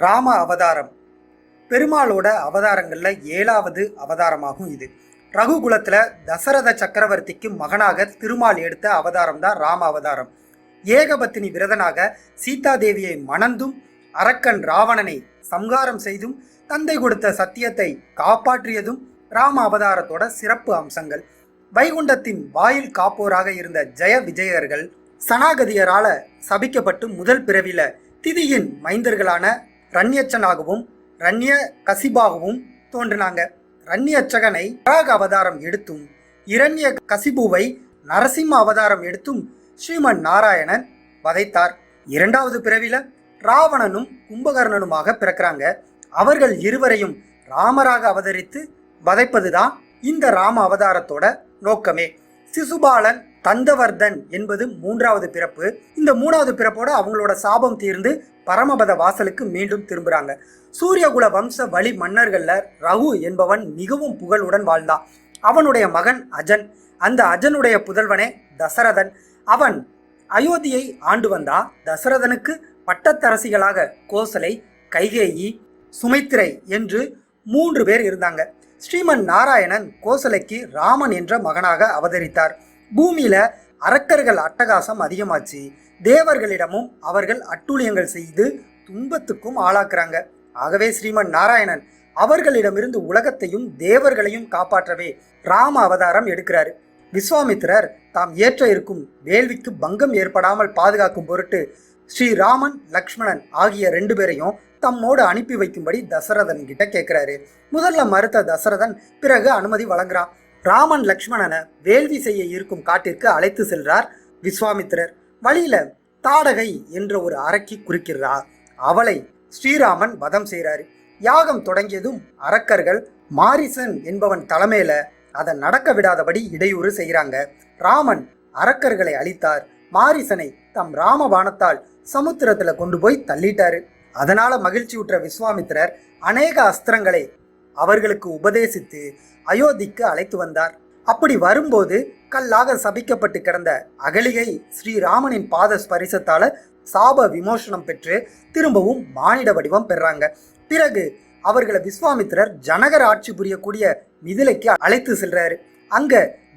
ராம அவதாரம் பெருமாளோட அவதாரங்கள்ல 7வது அவதாரமாகும் இது. ரகுகுலத்துல தசரத சக்கரவர்த்திக்கு மகனாக திருமால் எடுத்த அவதாரம் தான் ராம அவதாரம். ஏகபத்தினி விரதனாக சீதாதேவியை மணந்தும் அரக்கன் ராவணனை சம்ஹாரம் செய்தும் தந்தை கொடுத்த சத்தியத்தை காப்பாற்றியதும் ராம அவதாரத்தோட சிறப்பு அம்சங்கள். வைகுண்டத்தின் வாயில் காப்போராக இருந்த ஜெய விஜயர்கள் சனாகதியரால சபிக்கப்பட்டு முதல் பிறவில திதியின் மைந்தர்களான ரண்யச்சனாகவும் ரண்ய கசிபாகவும் தோன்றினாங்க. ரண்யச்சகனை வராக அவதாரம் எடுத்தும் இரண்ய கசிபுவை நரசிம்ம அவதாரம் எடுத்தும் ஸ்ரீமன் நாராயணன் வதைத்தார். 2வது பிறவில ராவணனும் கும்பகர்ணனுமாக பிறக்கிறாங்க. அவர்கள் இருவரையும் ராமராக அவதரித்து வதைப்பதுதான் இந்த ராம அவதாரத்தோட நோக்கமே. சிசுபாலன் தந்தவர்தன் என்பது 3வது பிறப்பு. இந்த 3வது பிறப்போட அவங்களோட சாபம் தீர்ந்து பரமபத வாசலுக்கு மீண்டும் திரும்புறாங்க. சூரியகுல வம்ச வழி மன்னர்கள்ல ரகு என்பவன் மிகவும் புகழுடன் வாழ்ந்தான். அவனுடைய மகன் அஜன், அந்த அஜனுடைய புதல்வனே தசரதன். அவன் அயோத்தியை ஆண்டு வந்தா. தசரதனுக்கு பட்டத்தரசிகளாக கோசலை, கைகேயி, சுமித்திரை என்று 3 பேர் இருந்தாங்க. ஸ்ரீமன் நாராயணன் கோசலைக்கு ராமன் என்ற மகனாக அவதரித்தார். பூமியில அரக்கர்கள் அட்டகாசம் அதிகமாச்சு. தேவர்களிடமும் அவர்கள் அட்டூழியங்கள் செய்து துன்பத்துக்கும் ஆளாக்குறாங்க. ஆகவே ஸ்ரீமன் நாராயணன் அவர்களிடமிருந்து உலகத்தையும் தேவர்களையும் காப்பாற்றவே ராம அவதாரம் எடுக்கிறாரு. விஸ்வாமித்திரர் தாம் ஏற்ற இருக்கும் வேள்விக்கு பங்கம் ஏற்படாமல் பாதுகாக்கும் பொருட்டு ஸ்ரீராமன் லக்ஷ்மணன் ஆகிய 2 பேரையும் தம்மோடு அனுப்பி வைக்கும்படி தசரதன் கிட்ட கேட்கிறாரு. முதல்ல மறுத்த தசரதன் பிறகு அனுமதி வழங்குறான். ராமன் லக்ஷ்மணனை வேள்வி செய்ய இருக்கும் காட்டிற்கு அழைத்து செல்றார் விஸ்வாமித்திரர். வழியில தாடகை என்ற ஒரு அரக்கி குறுக்கிறார். அவளை ஸ்ரீராமன் வதம் செய்கிறாரு. யாகம் தொடங்கியதும் அரக்கர்கள் மாரிசன் என்பவன் தலைமையில அதை நடக்க விடாதபடி இடையூறு செய்கிறாங்க. ராமன் அரக்கர்களை அழித்தார். மாரிசனை தம் ராமபாணத்தால் சமுத்திரத்துல கொண்டு போய் தள்ளிட்டாரு. அதனால மகிழ்ச்சியுற்ற விஸ்வாமித்திரர் அநேக அஸ்திரங்களை அவர்களுக்கு உபதேசித்து அயோத்திக்கு அழைத்து வந்தார். அப்படி வரும்போது கல்லாக சபிக்கப்பட்டு கிடந்த அகலிகை ஸ்ரீராமனின் பாத ஸ்பரிசத்தால சாப விமோசனம் பெற்று திரும்பவும் மானிட வடிவம் பெறாங்க. பிறகு அவர்களை விஸ்வாமித்திரர் ஜனகர் ஆட்சி புரியக்கூடிய மிதிலைக்கு அழைத்து செல்றாரு. அங்க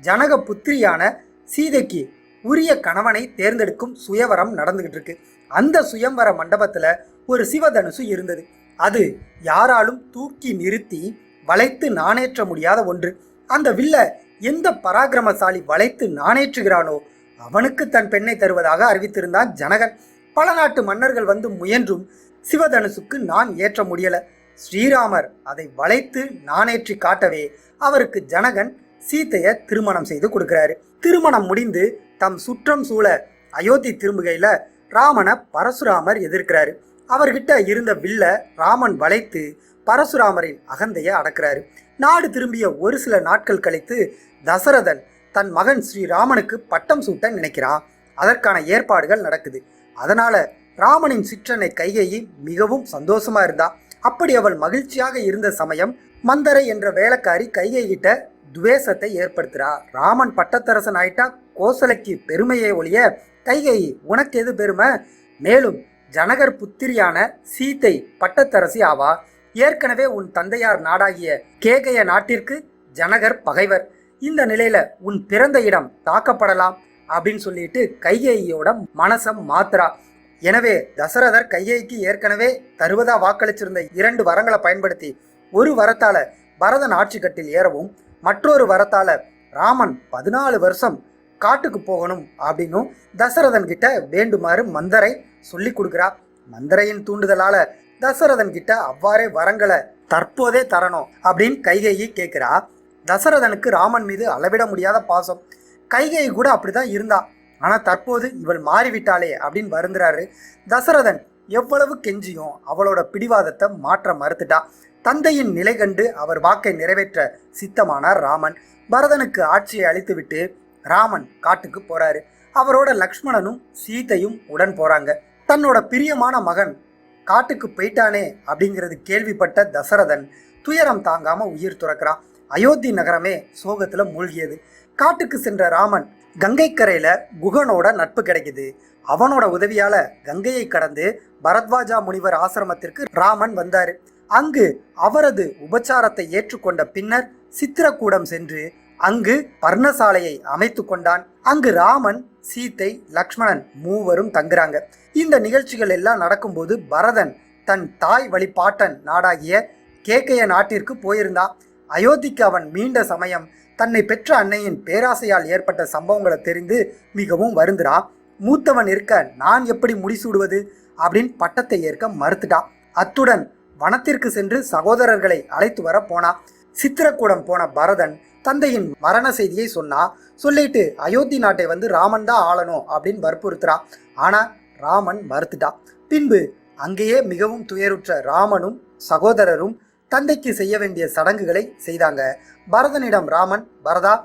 ஜனக புத்திரியான சீதைக்கு உரிய கணவனை தேர்ந்தெடுக்கும் சுயவரம் நடந்துகிட்டு இருக்கு. அந்த சுயம்வர மண்டபத்துல ஒரு சிவதனுசு இருந்தது. அது யாராலும் தூக்கி நிறுத்தி வளைத்து நாணேற்ற முடியாத ஒன்று. அந்த வில்ல எந்த பராக்கிரமசாலி வளைத்து நாணேற்றுகிறானோ அவனுக்கு தன் பெண்ணை தருவதாக அறிவித்திருந்தான் ஜனகன். பல நாட்டு மன்னர்கள் வந்து முயன்றும் சிவதனுசுக்கு நான் ஏற்ற முடியல. ஸ்ரீராமர் அதை வளைத்து நாணேற்றி காட்டவே அவருக்கு ஜனகன் சீதையை திருமணம் செய்து கொடுக்கிறாரு. திருமணம் முடிந்து தம் சுற்றம் சூழ அயோத்தி திரும்புகையில ராமனை பரசுராமர் எதிர்க்கிறாரு. அவர்கிட்ட இருந்த வில்ல ராமன் வளைத்து பரசுராமரின் அகந்தையை அடக்கிறாரு. நாடு திரும்பிய ஒரு சில நாட்கள் கழித்து தசரதன் தன் மகன் ஸ்ரீராமனுக்கு பட்டம் சூட்ட நினைக்கிறான். அதற்கான ஏற்பாடுகள் நடக்குது. அதனால ராமனின் சிற்றனை கைகேயி மிகவும் சந்தோஷமா இருந்தா. அப்படி அவள் மகிழ்ச்சியாக இருந்த சமயம் மந்தரை என்ற வேலைக்காரி கைகேயிட்ட துவேஷத்தை ஏற்படுத்துறா. ராமன் பட்டத்தரசன் ஆயிட்டா கோசலைக்கு பெருமையை ஒழிய கைகேயி உனக்கு எது பெருமை? மேலும் ஜனகர் புத்திரியான சீதை பட்டத்தரசி ஆவா. ஏற்கனவே உன் தந்தையார் நாடாகிய கேகய நாட்டிற்கு ஜனகர் பகைவர். இந்த நிலையில உன் பிறந்த இடம் தாக்கப்படலாம் அப்படின்னு சொல்லிட்டு கைகேயியோட மனசம் மாத்திரா. எனவே தசரதர் கைகேயிக்கு ஏற்கனவே தருவதா வாக்களிச்சிருந்த 2 வரங்களை பயன்படுத்தி ஒரு வரத்தால பரதன் ஆட்சி கட்டில் ஏறவும் மற்றொரு வரத்தால ராமன் 14 வருஷம் காட்டுக்கு போகணும் அப்படின்னும் தசரதன் கிட்ட வேண்டுமாறு மந்தரை சொல்லி கொடுக்குறா. மந்தரையின் தூண்டுதலால தசரதன் கிட்ட அவ்வாறே வரங்களை தற்போதே தரணும் அப்படின்னு கைகேயி கேட்கிறா. தசரதனுக்கு ராமன் மீது அளவிட முடியாத பாசம். கைகேயி கூட அப்படிதான் இருந்தா. ஆனா தற்போது இவள் மாறிவிட்டாளே அப்படின்னு வருந்துறாரு. தசரதன் எவ்வளவு கெஞ்சியும் அவளோட பிடிவாதத்தை மாற்ற மறுத்துட்டா. தந்தையின் நிலை கண்டு அவர் வாக்கை நிறைவேற்ற சித்தமானார் ராமன். பரதனுக்கு ஆட்சியை அளித்துவிட்டு ராமன் காட்டுக்கு போறாரு. அவரோட லக்ஷ்மணனும் சீதையும் உடன் போறாங்க. தன்னோட பிரியமான மகன் காட்டுக்கு போயிட்டானே அப்படிங்கிறது கேள்விப்பட்ட தசரதன் துயரம் தாங்காம உயிர் துறக்கிறான். அயோத்தி நகரமே சோகத்துல மூழ்கியது. காட்டுக்கு சென்ற ராமன் கங்கை கரையில குகனோட நட்பு கிடைக்குது. அவனோட உதவியால கங்கையை கடந்து பரத்வாஜா முனிவர் ஆசிரமத்திற்கு ராமன் வந்தாரு. அங்கு அவரது உபச்சாரத்தை ஏற்றுக்கொண்ட பின்னர் சித்திரக்கூடம் சென்று அங்கு பர்ணசாலையை அமைத்து கொண்டான். அங்கு ராமன், சீத்தை, லக்ஷ்மணன் மூவரும் தங்குறாங்க. இந்த நிகழ்ச்சிகள் எல்லாம் நடக்கும்போது பரதன் தன் தாய் வழிபாட்டன் நாடாகிய கேக்கைய நாட்டிற்கு போயிருந்தான். அயோத்திக்கு அவன் மீண்ட சமயம் தன்னை பெற்ற அன்னையின் பேராசையால் ஏற்பட்ட சம்பவங்களை தெரிந்து மிகவும் வருந்துறான். மூத்தவன் இருக்க நான் எப்படி முடிசூடுவது அப்படின்னு பட்டத்தை ஏற்க மறுத்துட்டான். அத்துடன் வனத்திற்கு சென்று சகோதரர்களை அழைத்து வர போனான். சித்திரக்கூடம் போன பரதன் தந்தையின் மரண செய்தியை சொல்லிட்டு அயோத்தி நாட்டை வந்து ராமன் தான் ஆளணும் அப்படின்னு வற்புறுத்துறான். ஆனா ராமன் மறுத்துட்டான். பின்பு அங்கேயே மிகவும் துயருற்ற ராமனும் சகோதரரும் தந்தைக்கு செய்ய வேண்டிய சடங்குகளை செய்தாங்க. பரதனிடம் ராமன், பரதா,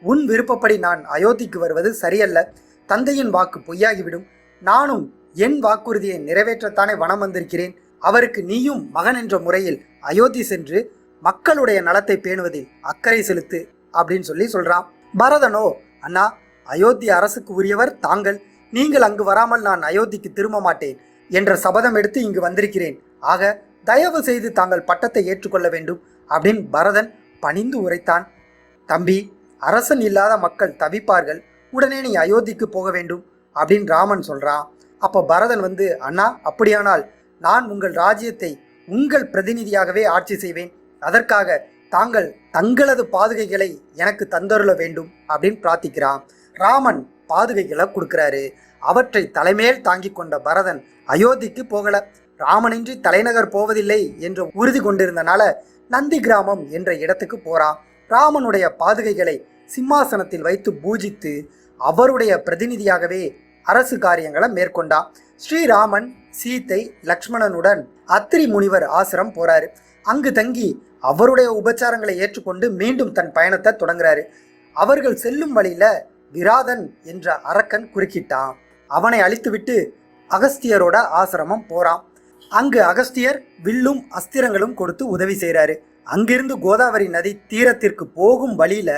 உன் விருப்பப்படி நான் அயோத்திக்கு வருவது சரியல்ல. தந்தையின் வாக்கு பொய்யாகிவிடும். நானும் என் வாக்குறுதியை நிறைவேற்றத்தானே வனம் வந்திருக்கிறேன். அவருக்கு நீயும் மகன் என்ற முறையில் அயோத்தி சென்று மக்களுடைய நலத்தை பேணுவதில் அக்கறை செலுத்து அப்படின்னு சொல்றான். பரதனோ, அண்ணா, அயோத்தி அரசுக்கு உரியவர் தாங்கள். நீங்கள் அங்கு வராமல் நான் அயோத்திக்கு திரும்ப மாட்டேன் என்ற சபதம் எடுத்து இங்கு வந்திருக்கிறேன். ஆக தயவு செய்து தாங்கள் பட்டத்தை ஏற்றுக்கொள்ள வேண்டும் அப்படின்னு பரதன் பணிந்து உரைத்தான். தம்பி, அரசன் இல்லாத மக்கள் தவிப்பார்கள். உடனே நீ அயோத்திக்கு போக வேண்டும் அப்படின்னு ராமன் சொல்றான். அப்போ பரதன் அண்ணா, அப்படியானால் நான் உங்கள் ராஜ்யத்தை உங்கள் பிரதிநிதியாகவே ஆட்சி செய்வேன். அதற்காக தாங்கள் தங்களது பாதுகைகளை எனக்கு தந்தருள வேண்டும் அப்படின்னு பிரார்த்திக்கிறான். ராமன் பாதுகைகளை கொடுக்கிறாரு. அவற்றை தலைமேல் தாங்கி கொண்ட பரதன் அயோத்திக்கு போகல. ராமனின்றி தலைநகர் போவதில்லை என்று உறுதி கொண்டிருந்தனால நந்தி கிராமம் என்ற இடத்துக்கு போறான். ராமனுடைய பாதுகைகளை சிம்மாசனத்தில் வைத்து பூஜித்து அவருடைய பிரதிநிதியாகவே அரசு காரியங்களை மேற்கொண்டான். ஸ்ரீராமன், சீத்தை, லக்ஷ்மணனுடன் அத்திரி முனிவர் ஆசிரம் போறாரு. அங்கு தங்கி அவருடைய உபச்சாரங்களை ஏற்றுக்கொண்டு மீண்டும் தன் பயணத்தை தொடங்குறாரு. அவர்கள் செல்லும் வழியில விராதன் என்ற அரக்கன் குறுக்கிட்டான். அவனை அழித்துவிட்டு அகஸ்தியரோட ஆசிரமம் போறான். அங்கு அகஸ்தியர் வில்லும் அஸ்திரங்களும் கொடுத்து உதவி செய்கிறாரு. அங்கிருந்து கோதாவரி நதி தீரத்திற்கு போகும் வழியில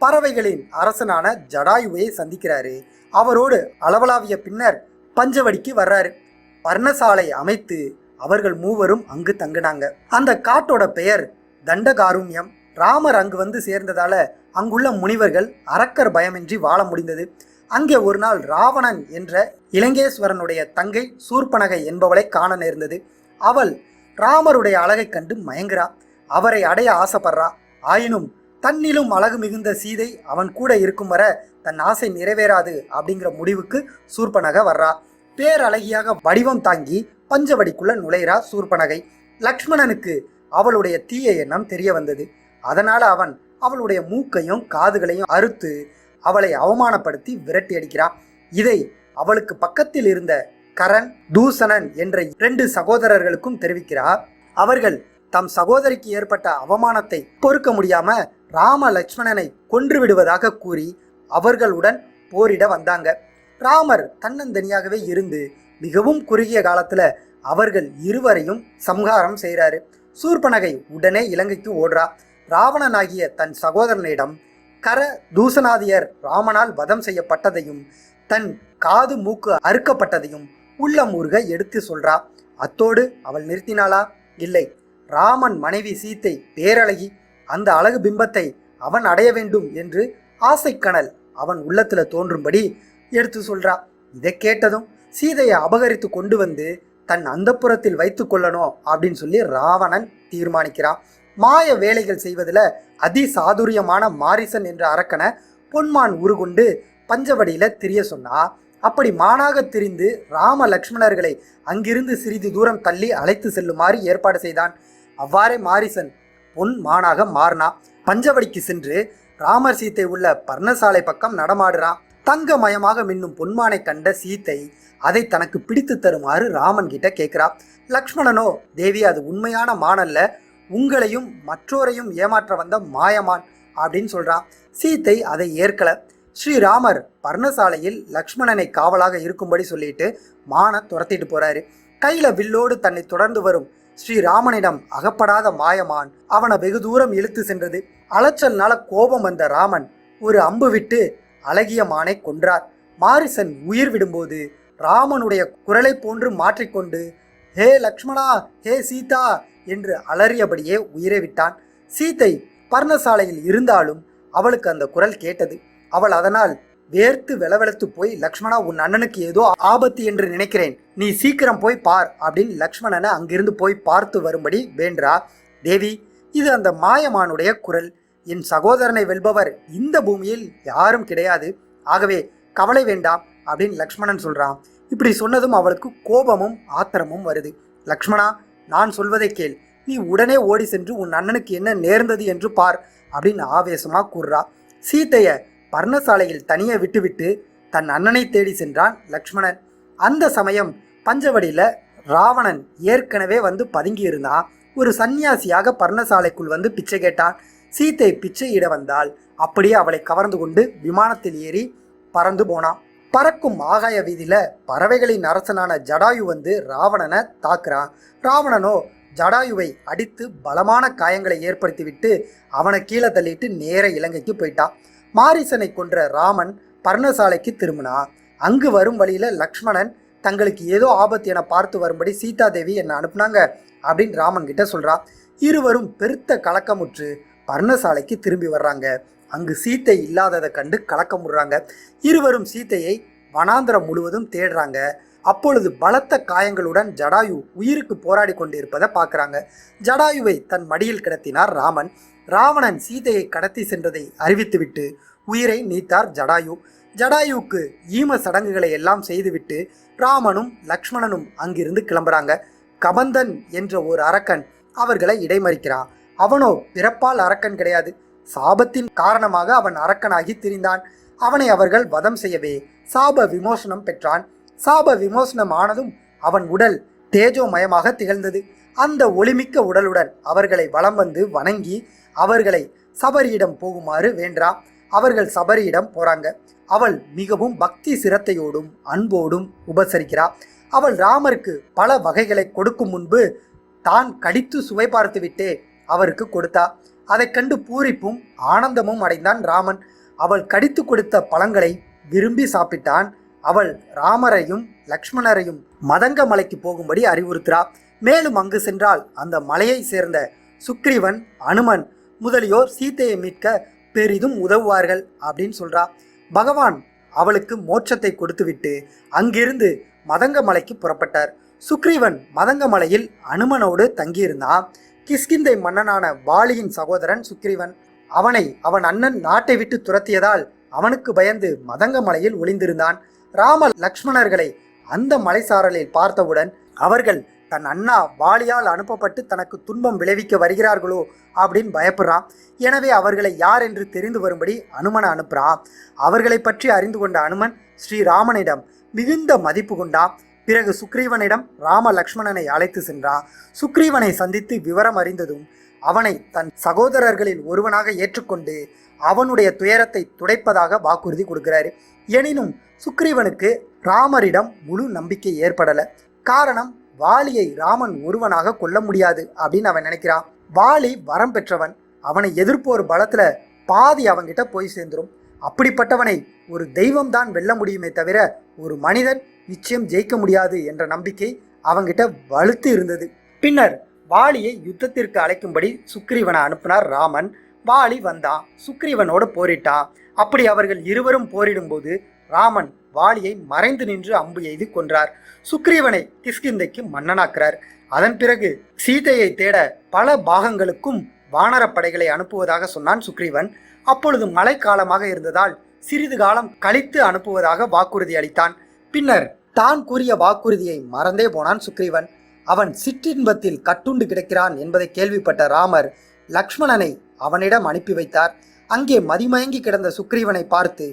பறவைகளின் அரசனான ஜடாயுவை சந்திக்கிறாரு. அவரோடு அளவலாவிய பின்னர் பஞ்சவடிக்கு வர்றாரு. பர்ணசாலை அமைத்து அவர்கள் மூவரும் அங்கு தங்கினாங்க. அந்த காட்டோட பெயர் தண்டகாருண்யம். ராமர் அங்கு சேர்ந்ததால அங்குள்ள முனிவர்கள் அரக்கர் பயமின்றி வாழ முடிந்தது. அங்கே ஒரு நாள் ராவணன் என்ற இலங்கேஸ்வரனுடைய தங்கை சூர்பனகை என்பவளை காண நேர்ந்தது. அவள் ராமருடைய அழகை கண்டு மயங்குறா. அவரை அடைய ஆசைப்படுறா. ஆயினும் தன்னிலும் அழகு மிகுந்த சீதை அவன் கூட இருக்கும் வர தன் ஆசை நிறைவேறாது அப்படிங்கிற முடிவுக்கு சூர்பனகை வர்றா. பேரழகியாக வடிவம் தாங்கி பஞ்சவடிக்குள்ள நுழைறா சூர்பனகை. லக்ஷ்மணனுக்கு அவளுடைய தீய எண்ணம் தெரிய வந்தது. அதனால அவன் அவளுடைய மூக்கையும் காதுகளையும் அறுத்து அவளை அவமானப்படுத்தி விரட்டி அடிக்கிறான். இதை அவளுக்கு பக்கத்தில் இருந்த கரண், தூசணன் என்ற 2 சகோதரர்களுக்கும் தெரிவிக்கிறார். அவர்கள் தம் சகோதரிக்கு ஏற்பட்ட அவமானத்தை பொறுக்க முடியாம ராம லட்சுமணனை கொன்று விடுவதாக கூறி அவர்களுடன் போரிட வந்தாங்க. ராமர் தன்னந்தனியாகவே இருந்து மிகவும் குறுகிய காலத்துல அவர்கள் இருவரையும் சம்ஹாரம் செய்கிறாரு. சூர்பனகை உடனே இலங்கைக்கு ஓடுறா. ராவணனாகிய தன் சகோதரனிடம் கர தூசணாதியர் ராமனால் வதம் செய்யப்பட்டதையும் தன் காது மூக்கு அறுக்கப்பட்டதையும் உள்ளமுருக எடுத்து சொல்றா. அத்தோடு அவள் நிறுத்தினாளா? இல்லை. ராமன் மனைவி சீத்தை பேரழகி. அந்த அழகு பிம்பத்தை அவன் அடைய வேண்டும் என்று ஆசைக்கணல் அவன் உள்ளத்துல தோன்றும்படி எடுத்து சொல்றா. இதை கேட்டதும் சீதையை அபகரித்து கொண்டு வந்து தன் அந்தப்புறத்தில் வைத்து கொள்ளணும் அப்படின்னு ராவணன் தீர்மானிக்கிறான். மாய வேலைகள் செய்வதில் அதிசாதுரியமான மாரிசன் என்ற அரக்கனை பொன்மான் உருகொண்டு பஞ்சவடியில திரிய சொன்னா. அப்படி மானாக திரிந்து ராம லக்ஷ்மணர்களை அங்கிருந்து சிறிது தூரம் தள்ளி அழைத்து செல்லுமாறு ஏற்பாடு செய்தான். அவ்வாறே மாரிசன் பொன் மானாக மாறினா. பஞ்சவடிக்கு சென்று ராமர் சீத்தை உள்ள பர்ணசாலை பக்கம் நடமாடுறான். தங்கமயமாக மின்னும் பொன்மானை கண்ட சீத்தை அதை தனக்கு பிடித்து தருமாறு ராமன் கிட்ட கேட்கிறா. லக்ஷ்மணனோ, தேவி, அது உண்மையான மானல்ல, உங்களையும் மற்றோரையும் ஏமாற்ற வந்த மாயமான் அப்படின்னு சொல்றான். சீத்தை அதை ஏற்கல. ஸ்ரீராமர் பர்ணசாலையில் லக்ஷ்மணனை காவலாக இருக்கும்படி சொல்லிட்டு மான துரத்திட்டு போறாரு. கையில வில்லோடு தன்னை தொடர்ந்து வரும் ஸ்ரீராமனிடம் அகப்படாத மாயமான் அவனை வெகு தூரம் இழுத்து சென்றது. அலைச்சல்னால கோபம் வந்த ராமன் ஒரு அம்பு விட்டு அழகிய மானை கொன்றார். மாரிசன் உயிர் விடும்போது ராமனுடைய குரலை போன்று மாற்றிக்கொண்டு ஹே லக்ஷ்மணா, ஹே சீதா என்று அலறியபடியே உயிரை விட்டான். சீதை பர்ணசாலையில் இருந்தாலும் அவளுக்கு அந்த குரல் கேட்டது. அவள் அதனால் வேர்த்து வெளவெளத்து போய், லக்ஷ்மணா, உன் அண்ணனுக்கு ஏதோ ஆபத்து என்று நினைக்கிறேன், நீ சீக்கிரம் போய் பார் அப்படின்னு லக்ஷ்மணனை அங்கிருந்து போய் பார்த்து வரும்படி வேண்டா. தேவி, இது அந்த மாயமானுடைய குரல். என் சகோதரனை வெல்பவர் இந்த பூமியில் யாரும் கிடையாது. ஆகவே கவலை வேண்டாம் அப்படின்னு லக்ஷ்மணன் சொல்றான். இப்படி சொன்னதும் அவளுக்கு கோபமும் ஆத்திரமும் வருது. லக்ஷ்மணா, நான் சொல்வதை கேள். நீ உடனே ஓடி சென்று உன் அண்ணனுக்கு என்ன நேர்ந்தது என்று பார் அப்படின்னு ஆவேசமா கூறுறா. சீதைய பர்ணசாலையில் தனியே விட்டுவிட்டு தன் அண்ணனை தேடி சென்றான் லக்ஷ்மணன். அந்த சமயம் பஞ்சவடியில ராவணன் ஏற்கனவே வந்து பதுங்கி இருந்தான். ஒரு சன்னியாசியாக பர்ணசாலைக்குள் வந்து பிச்சை கேட்டான். சீதை பிச்சை இட வந்தால் அப்படியே அவளை கவர்ந்து கொண்டு விமானத்தில் ஏறி பறந்து போனான். பறக்கும் ஆகாய வீதியில பறவைகளின் அரசனான ஜடாயு வந்து ராவணனை தாக்குறான். ராவணனோ ஜடாயுவை அடித்து பலமான காயங்களை ஏற்படுத்திவிட்டு அவனை கீழே தள்ளிட்டு நேர இலங்கைக்கு போயிட்டான். மாரீசனை கொன்ற ராமன் பர்ணசாலைக்கு திரும்பினான். அங்கு வரும் வழியில லக்ஷ்மணன் தங்களுக்கு ஏதோ ஆபத்து என பார்த்து வரும்படி சீதாதேவி என்னை அனுப்புனாங்க அப்படின்னு ராமன் கிட்ட சொல்றான். இருவரும் பெருத்த கலக்கமுற்று பர்ணசாலைக்கு திரும்பி வர்றாங்க. அங்கு சீத்தை இல்லாததை கண்டு கலக்கமுடுறாங்க. இருவரும் சீத்தையை வனாந்திரம் முழுவதும் தேடுறாங்க. அப்பொழுது பலத்த காயங்களுடன் ஜடாயு உயிருக்கு போராடி கொண்டிருப்பதை பார்க்குறாங்க. ஜடாயுவை தன் மடியில் கிடத்தினார் ராமன். ராவணன் சீதையை கடத்தி சென்றதை அறிவித்துவிட்டு உயிரை நீத்தார் ஜடாயு. ஜடாயுவுக்கு ஈம சடங்குகளை எல்லாம் செய்துவிட்டு ராமனும் லக்ஷ்மணனும் அங்கிருந்து கிளம்புறாங்க. கபந்தன் என்ற ஒரு அரக்கன் அவர்களை இடைமறிக்கிறான். அவனோ பிறப்பால் அரக்கன் கிடையாது. சாபத்தின் காரணமாக அவன் அரக்கனாகி திரிந்தான். அவனை அவர்கள் வதம் செய்யவே சாப விமோசனம் பெற்றான். சாப விமோசனம் ஆனதும் அவன் உடல் தேஜோமயமாக திகழ்ந்தது. அந்த ஒளிமிக்க உடலுடன் அவர்களை வலம் வந்து வணங்கி அவர்களை சபரியிடம் போகுமாறு வேண்டா. அவர்கள் சபரியிடம் போறாங்க. அவள் மிகவும் பக்தி சிரத்தையோடும் அன்போடும் உபசரிக்கிறாள். அவள் ராமருக்கு பல வகைகளை கொடுக்கும் முன்பு தான் கடித்து சுவை பார்த்து விட்டே அவருக்கு கொடுத்தா. அதை கண்டு பூரிப்பும் ஆனந்தமும் அடைந்தான் ராமன். அவள் கடித்து கொடுத்த பழங்களை விரும்பி சாப்பிட்டான். அவள் ராமரையும் லக்ஷ்மணரையும் மதங்க மலைக்கு போகும்படி அறிவுறுத்துறாள். மேலும் அங்கு சென்றால் அந்த மலையை சேர்ந்த சுக்ரீவன், அனுமன் முதலியோர் சீதையை மீட்க பெரிதும் உதவுவார்கள் அப்படின்னு சொல்றா. பகவான் அவளுக்கு மோட்சத்தை கொடுத்துவிட்டு அங்கிருந்து மதங்க மலைக்கு புறப்பட்டார். சுக்ரீவன் மதங்க மலையில் அனுமனோடு தங்கியிருந்தான். கிஷ்கிந்தை மன்னனான வாலியின் சகோதரன் சுக்ரீவன். அவனை அவன் அண்ணன் நாட்டை விட்டு துரத்தியதால் அவனுக்கு பயந்து மதங்க மலையில் ஒளிந்திருந்தான். ராம லக்ஷ்மணர்களை அந்த மலைசாரலில் பார்த்தவுடன் அவர்கள் தன் அண்ணா வாலியால் அனுப்பப்பட்டு தனக்கு துன்பம் விளைவிக்க வருகிறார்களோ அப்படின்னு பயப்படுறான். எனவே அவர்களை யார் என்று தெரிந்து வரும்படி அனுமனை அனுப்புறான். அவர்களை பற்றி அறிந்து கொண்ட அனுமன் ஸ்ரீராமனிடம் மிகுந்த மதிப்பு கொண்டான். பிறகு சுக்ரீவனிடம் ராம லக்ஷ்மணனை அழைத்து சென்றான். சுக்ரீவனை சந்தித்து விவரம் அறிந்ததும் அவனை தன் சகோதரர்களில் ஒருவனாக ஏற்றுக்கொண்டு அவனுடைய துயரத்தை துடைப்பதாக வாக்குறுதி கொடுக்கிறாரு. எனினும் சுக்ரீவனுக்கு ராமரிடம் முழு நம்பிக்கை ஏற்படல. காரணம், வாலியை ராமன் ஒருவனாக கொல்ல முடியாது அப்படின்னு அவன் நினைக்கிறான். வாலி வரம் பெற்றவன். அவனை எதிர்ப்போர் பலத்துல பாதி அவன்கிட்ட போய் சேர்ந்துரும். அப்படிப்பட்டவனை ஒரு தெய்வம் தான் வெல்ல முடியுமே தவிர ஒரு மனிதன் நிச்சயம் ஜெயிக்க முடியாது என்ற நம்பிக்கை அவங்கிட்ட வலுத்து இருந்தது. பின்னர் வாலியை யுத்தத்திற்கு அழைக்கும்படி சுக்ரீவனை அனுப்பினார் ராமன். வாலி வந்தான். சுக்ரீவனோடு போரிட்டான். அப்படி அவர்கள் இருவரும் போரிடும்போது ராமன் வாலியை மறைந்து நின்று அம்பு எய்து கொன்றார். சுக்ரீவனை கிஷ்கிந்தைக்கு மன்னனாக்குறார். அதன் பிறகு சீதையை தேட பல பாகங்களுக்கும் வானரப்படைகளை அனுப்புவதாக சொன்னான் சுக்ரீவன். அப்பொழுது மழைக்காலமாக இருந்ததால் சிறிது காலம் கழித்து அனுப்புவதாக வாக்குறுதி அளித்தான். பின்னர் தான் கூறிய வாக்குறுதியை மறந்தே போனான் சுக்ரீவன். அவன் சிற்றின்பத்தில் கட்டுண்டு கிடக்கிறான் என்பதை கேள்விப்பட்ட ராமர் லக்ஷ்மணனை அவனிடம் அனுப்பி வைத்தார். அங்கே மதிமயங்கி கிடந்த சுக்ரீவனை பார்த்து,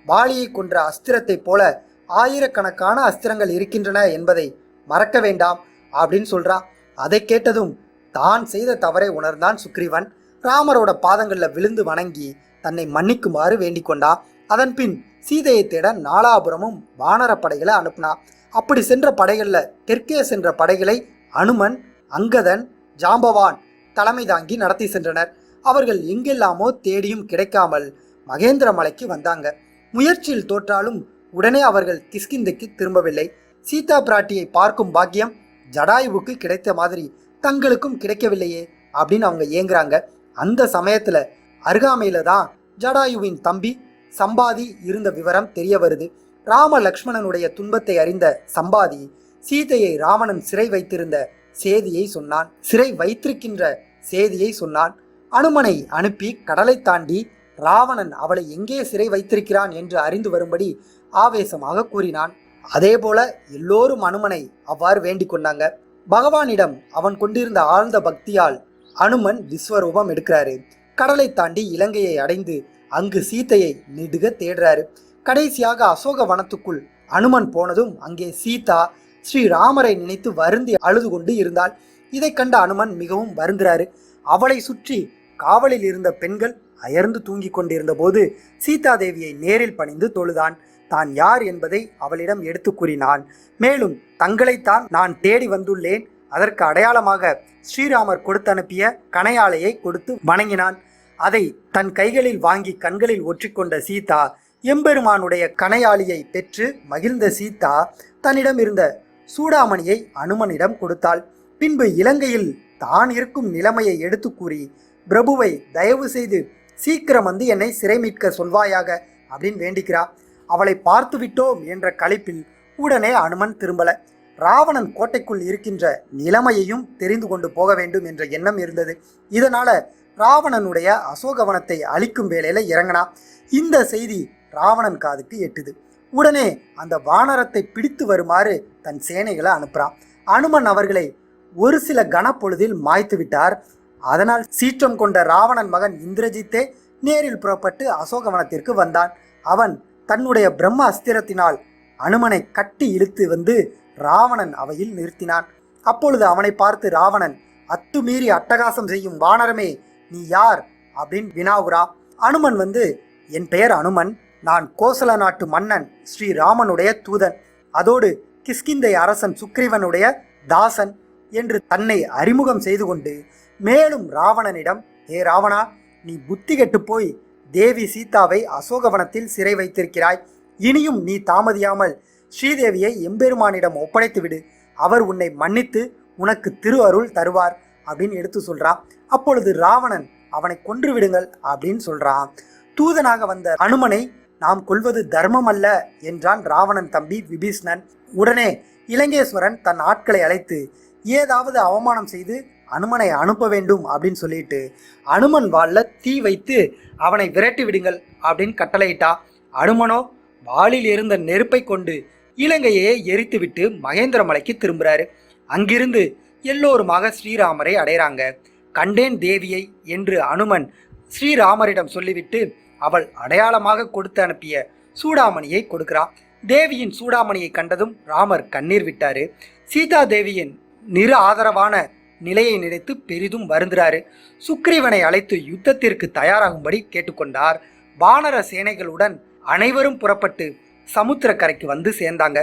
வாலியை கொன்ற அஸ்திரத்தை போல ஆயிரக்கணக்கான அஸ்திரங்கள் இருக்கின்றன என்பதை மறக்க வேண்டாம் அப்படின்னு சொல்றா. அதை கேட்டதும் தான் செய்த தவறை உணர்ந்தான் சுக்ரீவன். ராமரோட பாதங்களில் விழுந்து வணங்கி தன்னை மன்னிக்குமாறு வேண்டிக் கொண்டான். அதன் பின் சீதையை தேட நாலாபுரமும் வானரப்படைகளை அனுப்பினா. அப்படி சென்ற படைகளில் தெற்கே சென்ற படைகளை அனுமன், அங்கதன், ஜாம்பவான் தலைமை தாங்கி நடத்தி சென்றனர். அவர்கள் எங்கெல்லாமோ தேடியும் கிடைக்காமல் மகேந்திர மலைக்கு வந்தாங்க. முயற்சியில் தோற்றாலும் உடனே அவர்கள் கிஷ்கிந்தைக்கு திரும்பவில்லை. சீதா பிராட்டியை பார்க்கும் பாக்கியம் ஜடாயுவுக்கு கிடைத்த மாதிரி தங்களுக்கும் கிடைக்கவில்லையே அப்படின்னு அவங்க ஏங்குறாங்க. அந்த சமயத்துல அருகாமையில தான் ஜடாயுவின் தம்பி சம்பாதி இருந்த விவரம் தெரிய வருது. ராம லக்ஷ்மணனுடைய துன்பத்தை அறிந்த சம்பாதி சீதையை ராவணன் சிறை வைத்திருந்த செய்தியை சொன்னான். சிறை வைத்திருக்கின்ற செய்தியை சொன்னான். அனுமனை அனுப்பி கடலை தாண்டி ராவணன் அவளை எங்கே சிறை வைத்திருக்கிறான் என்று அறிந்து வரும்படி ஆவேசமாக கூறினான். அதே போல எல்லோரும் அனுமனை அவ்வாறு வேண்டிக் கொண்டாங்க. பகவானிடம் அவன் கொண்டிருந்த ஆழ்ந்த பக்தியால் அனுமன் விஸ்வரூபம் எடுக்கிறாரு. கடலை தாண்டி இலங்கையை அடைந்து அங்கு சீதையை நெடுக தேடுறாரு. கடைசியாக அசோக வனத்துக்குள் அனுமன் போனதும் அங்கே சீதா ஸ்ரீராமரை நினைத்து வருந்தி அழுது கொண்டு இருந்தாள். இதை கண்ட அனுமன் மிகவும் வருந்துறாரு. அவளை சுற்றி காவலில் இருந்த பெண்கள் அயர்ந்து தூங்கிக் கொண்டிருந்த போது சீதாதேவியை நேரில் பணிந்து தொழுதான். தான் யார் என்பதை அவளிடம் எடுத்து கூறினான். மேலும் தங்களைத்தான் நான் தேடி வந்துள்ளேன், அதற்கு அடையாளமாக ஸ்ரீராமர் கொடுத்து அனுப்பிய கணையாளையை கொடுத்து வணங்கினான். அதை தன் கைகளில் வாங்கி கண்களில் ஒற்றிக்கொண்ட சீதா எம்பெருமானுடைய கணையாளியை பெற்று மகிழ்ந்த சீதா தன்னிடம் இருந்த சூடாமணியை அனுமனிடம் கொடுத்தாள். பின்பு இலங்கையில் தான் இருக்கும் நிலைமையை எடுத்து கூறி பிரபுவை தயவு செய்து சீக்கிரம் வந்து என்னை சிறை மீட்க சொல்வாயாக அப்படின்னு வேண்டிக்கிறா. அவளை பார்த்து விட்டோம் என்ற களிப்பில் உடனே அனுமன் திரும்பல. ராவணன் கோட்டைக்குள் இருக்கின்ற நிலைமையையும் தெரிந்து கொண்டு போக வேண்டும் என்ற எண்ணம் இருந்தது. இதனால ராவணனுடைய அசோகவனத்தை அழிக்கும் வேளையில இறங்கினா. இந்த செய்தி ராவணன் காதுக்கு எட்டுது. உடனே அந்த வானரத்தை பிடித்து வருமாறு தன் சேனைகளை அனுப்புறான். அனுமன் அவர்களை ஒரு சில கனப்பொழுதில் மாய்த்து விட்டார். அதனால் சீற்றம் கொண்ட ராவணன் மகன் இந்திரஜித்தே நேரில் புறப்பட்டு அசோகவனத்திற்கு வந்தான். அவன் தன்னுடைய பிரம்ம அஸ்திரத்தினால் அனுமனை கட்டி இழுத்து வந்து ராவணன் அவையில் நிறுத்தினான். அப்பொழுது அவனை பார்த்து ராவணன், அத்துமீறி அட்டகாசம் செய்யும் வானரமே, நீ யார் அப்படின்னு வினாவுறா. அனுமன் வந்து, என் பெயர் அனுமன், நான் கோசல நாட்டு மன்னன் ஸ்ரீராமனுடைய தூதன், அதோடு கிஷ்கிந்தை அரசன் சுக்ரீவனுடைய தாசன் என்று தன்னை அறிமுகம் செய்து கொண்டு மேலும் ராவணனிடம், ஏ ராவணா, நீ புத்தி கெட்டு போய் தேவி சீதாவை அசோகவனத்தில் சிறை வைத்திருக்கிறாய். இனியும் நீ தாமதியாமல் ஸ்ரீதேவியை எம்பெருமானிடம் ஒப்படைத்து விடு, அவர் உன்னை மன்னித்து உனக்கு திரு அருள் தருவார் அப்படின்னு எடுத்து சொல்றான். அப்பொழுது ராவணன், அவனை கொன்று விடுங்கள் அப்படின்னு சொல்றான். தூதனாக வந்த அனுமனை நாம் கொல்வது தர்மம் அல்ல என்றான் ராவணன் தம்பி விபீஷ்ணன். உடனே இலங்கேஸ்வரன் தன் ஆட்களை அழைத்து ஏதாவது அவமானம் செய்து அனுமனை அனுப்ப வேண்டும் அப்படின்னு சொல்லிட்டு அனுமன் வாள்ல தீ வைத்து அவனை விரட்டி விடுங்கள் அப்படின்னு கட்டளையிட்டா. அனுமனோ வாளில் இருந்த நெருப்பை கொண்டு இலங்கையை எரித்துவிட்டு மகேந்திரமலைக்கு திரும்புறாரு. அங்கிருந்து எல்லோருமாக ஸ்ரீராமரை அடைகிறாங்க. கண்டேன் தேவியை என்று அனுமன் ஸ்ரீராமரிடம் சொல்லிவிட்டு அவள் அடையாளமாக கொடுத்து அனுப்பிய சூடாமணியை கொடுக்கிறான். தேவியின் சூடாமணியை கண்டதும் ராமர் கண்ணீர் விட்டாரு. சீதா தேவியின் நிரு ஆதரவான நிலையை நினைத்து பெரிதும் வருந்துறாரு. சுக்ரீவனை அழைத்து யுத்தத்திற்கு தயாராகும்படி கேட்டுக்கொண்டார். வானர சேனைகளுடன் அனைவரும் புறப்பட்டு சமுத்திரக்கரைக்கு வந்து சேர்ந்தாங்க.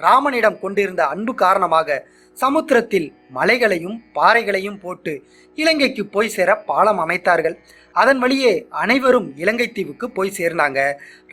ராமனிடம் கொண்டிருந்த அன்பு காரணமாக சமுத்திரத்தில் மலைகளையும் பாறைகளையும் போட்டு இலங்கைக்கு போய் சேர பாலம் அமைத்தார்கள். அதன் வழியே அனைவரும் இலங்கை தீவுக்கு போய் சேர்ந்தாங்க.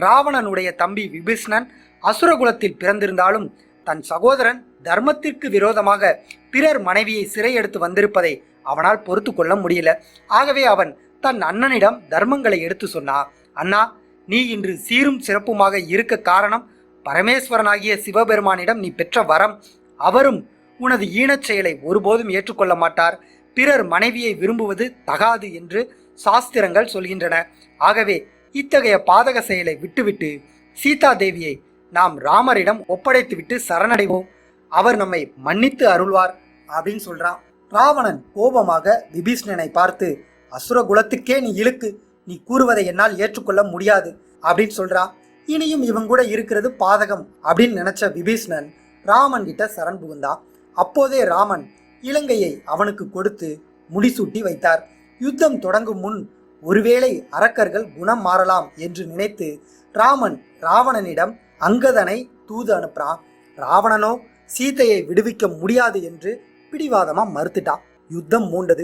ராவணனுடைய தம்பி விபீஷ்ணன் அசுரகுலத்தில் பிறந்திருந்தாலும் தன் சகோதரன் தர்மத்திற்கு விரோதமாக பிறர் மனைவியை சிறை எடுத்து வந்திருப்பதை அவனால் பொறுத்து கொள்ள முடியல. ஆகவே அவன் தன் அண்ணனிடம் தர்மங்களை எடுத்து சொன்னான். அண்ணா, நீ இன்று சீரும் சிறப்புமாக இருக்க காரணம் பரமேஸ்வரனாகிய சிவபெருமானிடம் நீ பெற்ற வரம். அவரும் உனது ஈனச் செயலை ஒருபோதும் ஏற்றுக்கொள்ள மாட்டார். பிறர் மனைவியை விரும்புவது தகாது என்று சாஸ்திரங்கள் சொல்கின்றன. ஆகவே இத்தகைய பாதக செயலை விட்டுவிட்டு சீதா தேவியை நாம் ராமரிடம் ஒப்படைத்துவிட்டு சரணடைவோம். அவர் நம்மை மன்னித்து அருள்வார் அப்படின்னு சொல்றான். ராவணன் கோபமாக விபீஷ்ணனை பார்த்து, அசுர குலத்துக்கே நீ இழுக்கு, நீ கூறுவதை என்னால் ஏற்றுக்கொள்ள முடியாது அப்படின்னு சொல்றான். இனியும் இவன் கூட இருக்கிறது பாதகம் அப்படின்னு நினைச்ச விபீஷ்ணன் ராமன் கிட்ட சரண் புகுந்தான். அப்போதே ராமன் இலங்கையை அவனுக்கு கொடுத்து முடிசூட்டி வைத்தார். யுத்தம் தொடங்கும் முன் ஒருவேளை அரக்கர்கள் குணம் மாறலாம் என்று நினைத்து ராமன் ராவணனிடம் அங்கதனை தூது அனுப்புறான். ராவணனோ சீதையை விடுவிக்க முடியாது என்று பிடிவாதமா மறுத்துட்டான். யுத்தம் மூண்டது.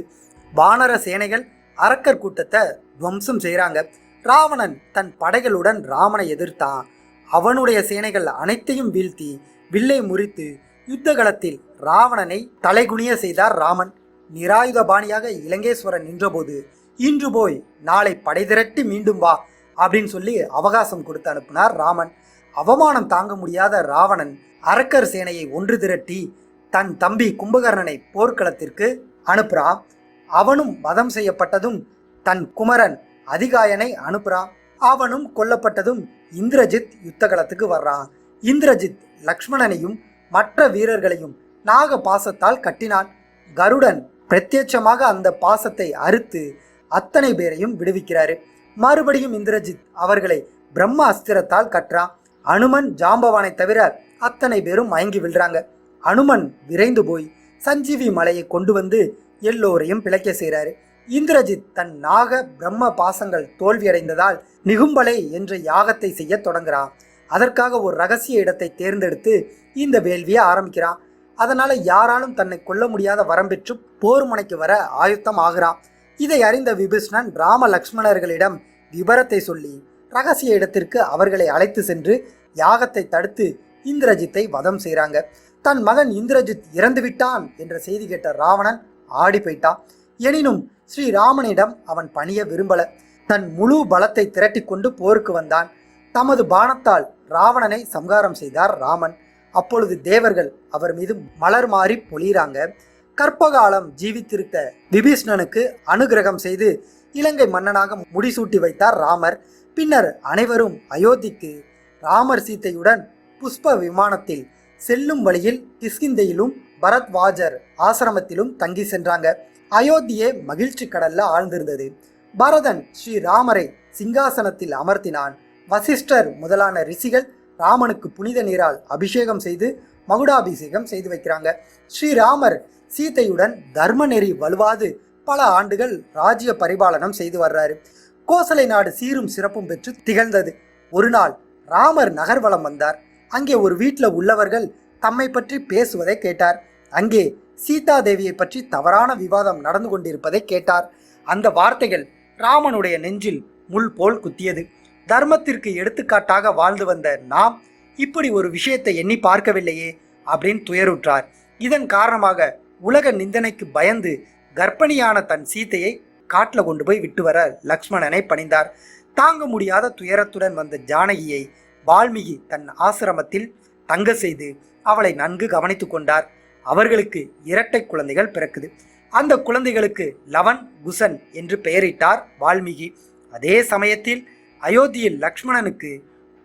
வானர சேனைகள் அரக்கர் கூட்டத்தை துவம்சம் செய்கிறாங்க. ராவணன் தன் படைகளுடன் ராமனை எதிர்த்தான். அவனுடைய சேனைகள் அனைத்தையும் வீழ்த்தி வில்லை முறித்து யுத்த களத்தில் ராவணனை தலைகுனிய செய்தார் ராமன். நிராயுதபாணியாக இலங்கேஸ்வரன் நின்றபோது, இன்று போய் நாளை படை திரட்டி மீண்டும் வா அப்படின்னு சொல்லி அவகாசம் கொடுத்து அனுப்பினார் ராமன். அவமானம் தாங்க முடியாத ராவணன் அரக்கர் சேனையை ஒன்று திரட்டி தன் தம்பி கும்பகர்ணனை போர்க்களத்திற்கு அனுப்புறான். அவனும் வதம் செய்யப்பட்டதும் தன் குமரன் அதிகாயனை அனுப்புறான். அவனும் கொல்லப்பட்டதும் இந்திரஜித் யுத்த களத்துக்கு வர்றான். இந்திரஜித் லக்ஷ்மணனையும் மற்ற வீரர்களையும் நாக பாசத்தால் கட்டினான். கருடன் பிரத்யட்சமாக அந்த பாசத்தை அறுத்து அத்தனை பேரையும் விடுவிக்கிறாரு. மறுபடியும் இந்திரஜித் அவர்களை பிரம்ம அஸ்திரத்தால் கட்டுறான். அனுமன் ஜாம்பவானை தவிர அத்தனை பேரும் மயங்கி விழுறாங்க. அனுமன் விரைந்து போய் சஞ்சீவி மலையை கொண்டு வந்து எல்லோரையும் பிழைக்க செய்கிறாரு. இந்திரஜித் தன் நாக பிரம்ம பாசங்கள் தோல்வியடைந்ததால் நிகும்பலை என்ற யாகத்தை செய்ய தொடங்குறான். அதற்காக ஒரு ரகசிய இடத்தை தேர்ந்தெடுத்து இந்த வேள்வியை ஆரம்பிக்கிறான். அதனால யாராலும் தன்னை கொல்ல முடியாத வரம்பெற்று போர் முனைக்கு வர ஆயுத்தம் ஆகிறான். இதை அறிந்த விபீஷ்ணன் ராம லக்ஷ்மணர்களிடம் விபரத்தை சொல்லி ரகசிய இடத்திற்கு அவர்களை அழைத்து சென்று யாகத்தை தடுத்து இந்திரஜித்தை வதம் செய்கிறாங்க. தன் மகன் இந்திரஜித் இறந்துவிட்டான் என்ற செய்தி கேட்ட ராவணன் ஆடி போயிட்டான். எனினும் ஸ்ரீராமனிடம் அவன் பணிய விரும்பல. தன் முழு பலத்தை திரட்டி கொண்டு போருக்கு வந்தான். தமது பாணத்தால் ராவணனை சம்ஹாரம் செய்தார் ராமன். அப்பொழுது தேவர்கள் அவர் மீது மலர் மாறி பொழிகிறாங்க. கற்பகாலம் ஜீவித்திருக்க விபீஷ்ணனுக்கு அனுகிரகம் செய்து இலங்கை மன்னனாக முடிசூட்டி வைத்தார் ராமர். பின்னர் அனைவரும் அயோத்திக்கு ராமர் சீத்தையுடன் புஷ்ப விமானத்தில் செல்லும் வழியில் கிஷ்கிந்தையிலும் பரத்வாஜர் ஆசிரமத்திலும் தங்கி சென்றாங்க. அயோத்தியே மகிழ்ச்சி கடல்ல ஆழ்ந்திருந்தது. பரதன் ஸ்ரீராமரை சிங்காசனத்தில் அமர்த்தினான். வசிஷ்டர் முதலான ரிஷிகள் ராமனுக்கு புனித நீரால் அபிஷேகம் செய்து மகுடாபிஷேகம் செய்து வைக்கிறாங்க. ஸ்ரீராமர் சீத்தையுடன் தர்ம நெறி வலுவாது பல ஆண்டுகள் ராஜ்ய பரிபாலனம் செய்து வர்றாரு. கோசலை நாடு சீரும் சிறப்பும் பெற்று திகழ்ந்தது. ஒரு நாள் ராமர் நகர்வலம் வந்தார். அங்கே ஒரு வீட்டில் உள்ளவர்கள் தம்மை பற்றி பேசுவதை கேட்டார். அங்கே சீதா தேவியை பற்றி தவறான விவாதம் நடந்து கொண்டிருப்பதை கேட்டார். அந்த வார்த்தைகள் ராமனுடைய நெஞ்சில் முள் போல் குத்தியது. தர்மத்திற்கு எடுத்துக்காட்டாக வாழ்ந்து வந்த நாம் இப்படி ஒரு விஷயத்தை எண்ணி பார்க்கவில்லையே அப்படின்னு துயருற்றார். இதன் காரணமாக உலக நிந்தனைக்கு பயந்து கர்ப்பிணியான தன் சீத்தையை காட்டில் கொண்டு போய் விட்டு வர லக்ஷ்மணனை பணிந்தார். தாங்க முடியாத துயரத்துடன் வந்த ஜானகியை வால்மீகி தன் ஆசிரமத்தில் தங்க செய்து அவளை நன்கு கவனித்து கொண்டார். அவர்களுக்கு இரட்டை குழந்தைகள் பிறக்குது. அந்த குழந்தைகளுக்கு லவன், குசன் என்று பெயரிட்டார் வால்மீகி. அதே சமயத்தில் அயோத்தியில் லக்ஷ்மணனுக்கு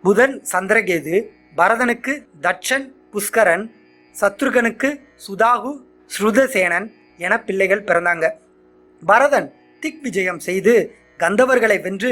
புதன், சந்திரகேது, பரதனுக்கு தட்சன், புஷ்கரன், சத்ருகனுக்கு சுதாகு, ஸ்ருதசேனன் என பிள்ளைகள் பிறந்தாங்க. பரதன் திக் விஜயம் செய்து கந்தவர்களை வென்று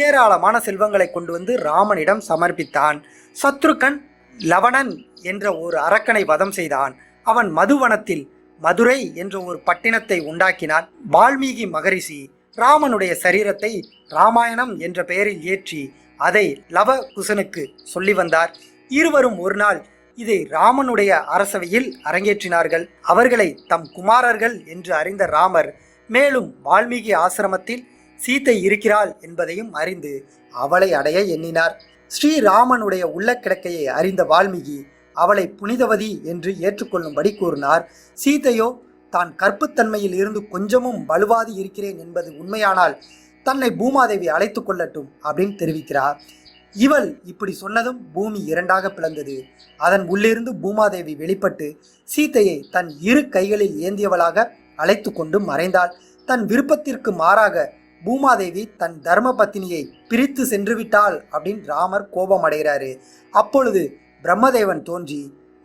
ஏராளமான செல்வங்களை கொண்டு வந்து ராமனிடம் சமர்ப்பித்தான். சத்ருகன் லவணன் என்ற ஒரு அரக்கனை வதம் செய்தான். அவன் மதுவனத்தில் மதுரை என்ற ஒரு பட்டினத்தை உண்டாக்கினான். வால்மீகி மகரிஷி ராமனுடைய சரீரத்தை ராமாயணம் என்ற பெயரில் ஏற்றி அதை லவ குசனுக்கு சொல்லி வந்தார். இருவரும் ஒரு நாள் இதை ராமனுடைய அரசவையில் அரங்கேற்றினார்கள். அவர்களை தம் குமாரர்கள் என்று அறிந்த ராமர் மேலும் வால்மீகி ஆசிரமத்தில் சீத்தை இருக்கிறாள் என்பதையும் அறிந்து அவளை அடைய எண்ணினார். ஸ்ரீராமனுடைய உள்ள கிடக்கையை அறிந்த வால்மீகி அவளை புனிதவதி என்று ஏற்றுக்கொள்ளும்படி கூறினார். சீதையோ தான் கற்புத்தன்மையில் இருந்து கொஞ்சமும் வலுவாதி இருக்கிறேன் என்பது உண்மையானால் தன்னை பூமாதேவி அழைத்து கொள்ளட்டும் அப்படின்னு தெரிவிக்கிறார். இவள் இப்படி சொன்னதும் பூமி இரண்டாக பிளந்தது. அதன் உள்ளிருந்து பூமாதேவி வெளிப்பட்டு சீத்தையை தன் இரு கைகளில் ஏந்தியவளாக அழைத்து கொண்டு மறைந்தாள். தன் விருப்பத்திற்கு மாறாக பூமாதேவி தன் தர்ம பத்தினியை பிரித்து சென்று விட்டாள் அப்படின்னு ராமர் கோபம் அடைகிறாரு. அப்பொழுது பிரம்மதேவன் தோன்றி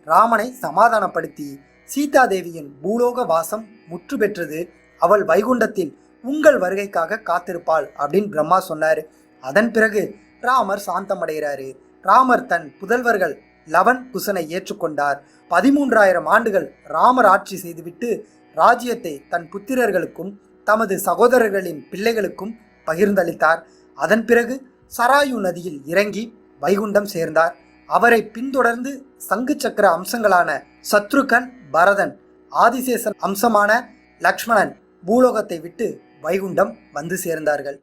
ராமனை சமாதானப்படுத்தி சீதாதேவியின் பூலோக வாசம் முற்று பெற்றது. அவள் வைகுண்டத்தில் உங்கள் வருகைக்காக காத்திருப்பாள் அப்படின்னு பிரம்மா சொன்னார். அதன் பிறகு ராமர் சாந்தமடைகிறாரு. ராமர் தன் புதல்வர்கள் லவன், குசனை ஏற்றுக்கொண்டார். 13,000 ஆண்டுகள் ராமர் ஆட்சி செய்துவிட்டு ராஜ்யத்தை தன் புத்திரர்களுக்கும் தமது சகோதரர்களின் பிள்ளைகளுக்கும் பகிர்ந்தளித்தார். அதன் பிறகு சராயு நதியில் இறங்கி வைகுண்டம் சேர்ந்தார். அவரை பின்தொடர்ந்து சங்கு சக்கர அம்சங்களான சத்ருகன், பரதன், ஆதிசேஷன் அம்சமான லக்ஷ்மணன் பூலோகத்தை விட்டு வைகுண்டம் வந்து சேர்ந்தார்கள்.